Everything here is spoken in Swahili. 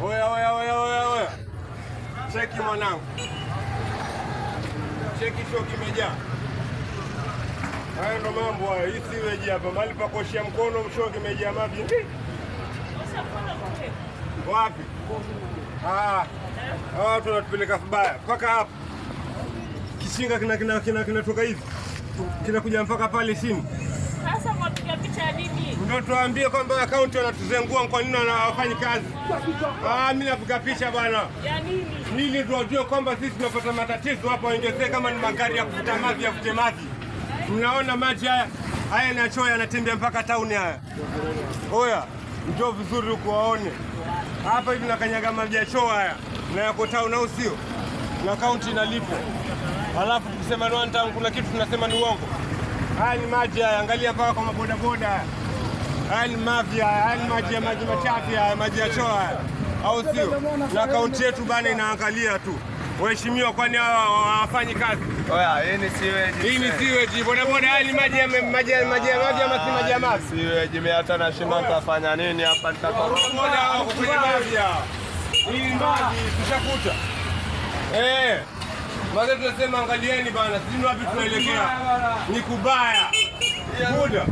Oya. Cheki mwanangu. Cheki sio kimejaa. Haya ndo mambo haya. Hii siweji hapa. Mahali pa kuoshia mkono msho kimejaa maji. Wapi? Tunatupeleka vibaya. Mpaka hapa. Kishinga kinatoka hivi. Kinakuja mpaka pale chini. Sasa mwapiga picha ya nini? Ndio tuambie kwamba akaunti wanatuzengua kwa nini hawafanyi kazi? Mimi napiga picha bwana. Ya nini? Nini tuwajue kwamba sisi tunapata matatizo hapa, waongezee kama ni magari ya kuvuta maji yavute maji. Mnaona maji haya yanachoya yanatembea mpaka tauni haya. Oya, njoo vizuri huko waone. Hapa hivi nakanyaga maji ya choo haya. Na yako tauni au sio? Na akaunti inalipo. Alafu kusema ni one time kuna kitu tunasema ni uongo. Haya ni maji haya, angalia mpaka kwa mabodaboda haya. Haya ni maji haya, haya ni maji machafu haya, maji ya choo haya. Au sio? Na akaunti yetu bana inaangalia tu. Waheshimiwa, kwani hawafanyi kazi? Oya, hii ni siweji. Hii ni siweji. Bodaboda haya ni maji ama si maji ya maji? Siweji, mimi hata nashinda nitafanya nini hapa bodaboda wako kwenye maji hapa. Hii ni maji tushakuta. Maana tunasema angalieni bana, sisi wapi tunaelekea? Ni kubaya. Buda.